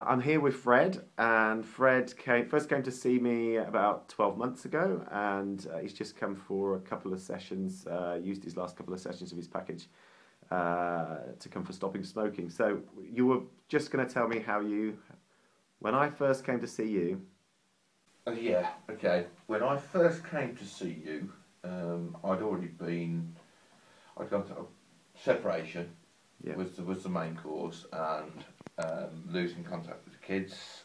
I'm here with Fred, and Fred first came to see me about 12 months ago, and he's just come for a couple of sessions, used his last couple of sessions of his package to come for stopping smoking. So you were just going to tell me how when I first came to see you. Yeah, okay. When I first came to see you, I'd gone to separation. Yeah. was the main cause, and losing contact with the kids.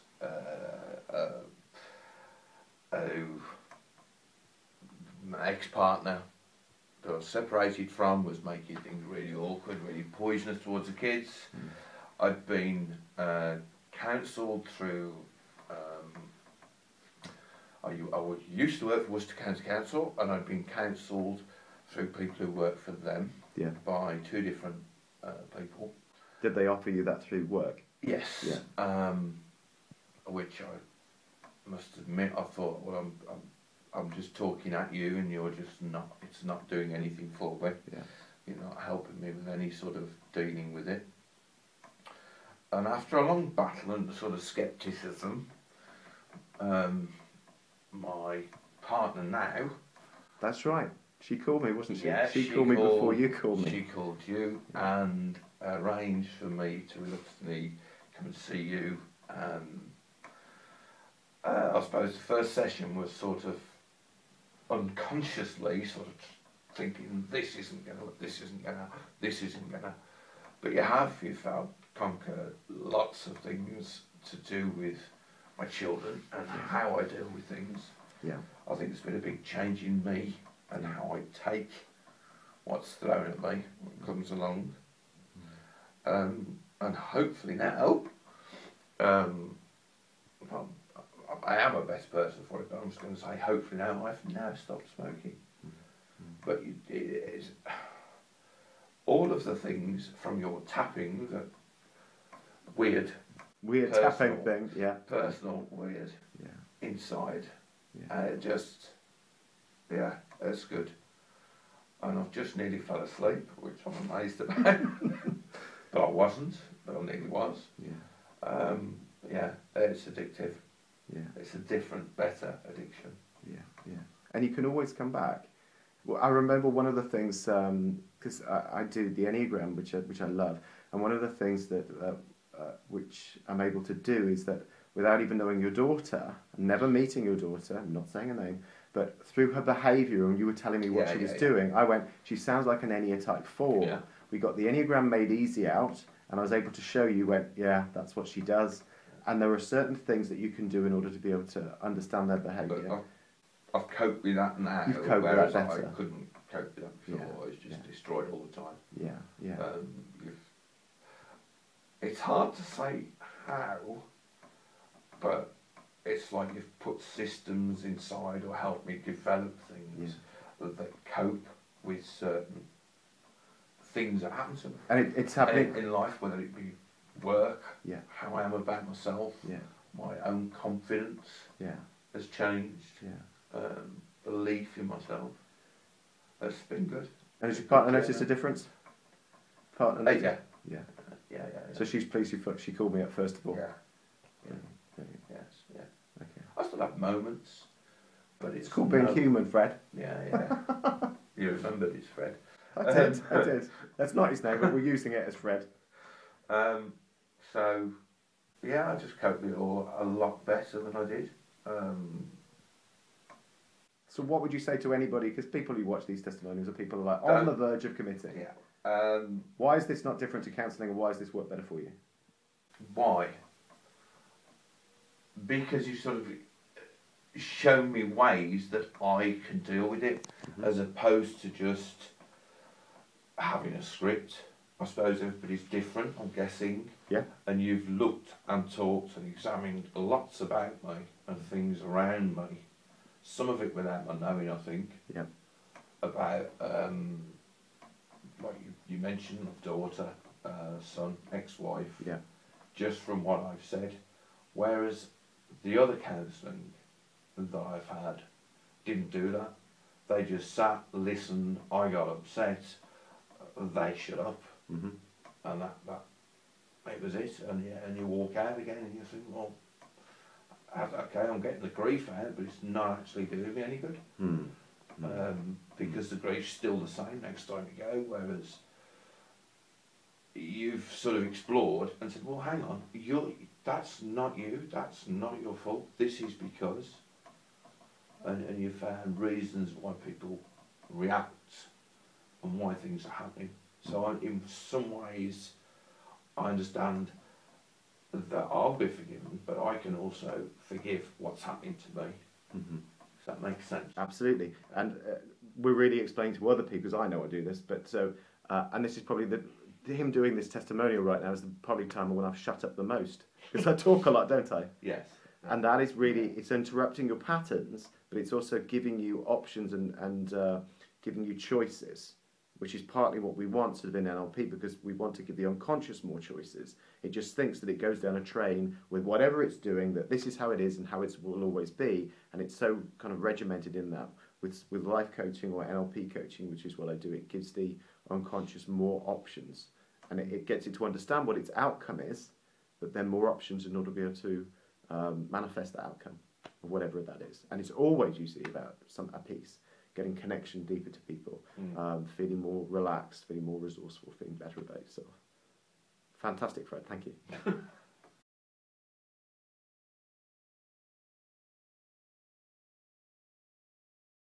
My ex-partner that I was separated from was making things really awkward, really poisonous towards the kids. I'd been counselled through. Used to work for Worcester County Council, and I'd been counselled through people who work for them by two different people. Did they offer you that through work? Yes. Yeah. Which I must admit, I thought, well, I'm just talking at you, and you're just not. It's not doing anything for me. Yeah. You're not helping me with any sort of dealing with it. And after a long battle and sort of scepticism, my partner now. That's right. She called me, wasn't she? Yeah, she called me before you called me. She called you and arranged for me to reluctantly come and see you. I suppose the first session was sort of unconsciously sort of thinking, this isn't gonna. But you felt conquer lots of things to do with my children and how I deal with things. Yeah. I think there's been a big change in me and how I take what's thrown at me, what comes along. And hopefully now, well, I am a better person for it, but I'm just going to say hopefully now I've now stopped smoking. But it is all of the things from your tapping, that weird personal, tapping thing, yeah. Personal, weird, inside. Yeah. That's good. And I've just nearly fell asleep, which I'm amazed about. But I wasn't, but I nearly was. Yeah. It's addictive. Yeah. It's a different, better addiction. Yeah. And you can always come back. Well, I remember one of the things, because I do the Enneagram, which I love, and one of the things that which I'm able to do is that without even knowing your daughter, never meeting your daughter, I'm not saying her name, but through her behaviour, and you were telling me what she was doing, I went, she sounds like an Ennea type 4. Yeah. We got the Enneagram made easy out, and I was able to show you, that's what she does. And there are certain things that you can do in order to be able to understand their behaviour. I've coped with that now. You've coped with that better. I couldn't cope with that before. I was just destroyed all the time. Yeah. It's hard to say how, but it's like you've put systems inside or helped me develop things that cope with certain things that happen to me. And it's happening in life, whether it be work, Yeah. how I am about myself, Yeah. my own confidence has changed, belief in myself. That's been good. And has your partner noticed a difference? Partner? Yeah. So she's pleased she called me up first of all? Yeah. Okay. I still have moments, but it's called being human, Fred. Yeah. You remembered it's Fred. I did. That's not his name, but we're using it as Fred. So, I just coped with it all a lot better than I did. So what would you say to anybody, because people who watch these testimonials are people who are like on the verge of committing. Yeah. Why is this not different to counselling, and why does this work better for you? Why? Because you sort of show me ways that I can deal with it, as opposed to just having a script. I suppose everybody's different, I'm guessing. Yeah. And you've looked and talked and examined lots about me and things around me. Some of it without my knowing, I think. Yeah. About, like you mentioned, daughter, son, ex-wife. Yeah. Just from what I've said. Whereas the other counselling that I've had didn't do that. They just sat, listened, I got upset, they shut up. And it was it, and you walk out again and you think, well, okay, I'm getting the grief out, but it's not actually doing me any good. Because the grief's still the same next time you go, whereas you've sort of explored and said, well, hang on, that's not you, that's not your fault, this is because, and you've found reasons why people react and why things are happening. So in some ways, I understand that I'll be forgiven, but I can also forgive what's happening to me. Does that make sense? Absolutely. And we're really explaining to other people, because I know I do this, but so, and this is probably him doing this testimonial right now is probably time when I've shut up the most, because I talk a lot, don't I? Yes. And that is really, it's interrupting your patterns, but it's also giving you options and giving you choices, which is partly what we want sort of in NLP, because we want to give the unconscious more choices. It just thinks that it goes down a train with whatever it's doing, that this is how it is and how it will always be, and it's so kind of regimented in that. With life coaching or NLP coaching, which is what I do, it gives the unconscious more options, and it gets it to understand what its outcome is, but then more options in order to be able to manifest that outcome, or whatever that is. And it's always usually about a piece, getting connection deeper to people, feeling more relaxed, feeling more resourceful, feeling better about yourself. Fantastic, Fred. Thank you.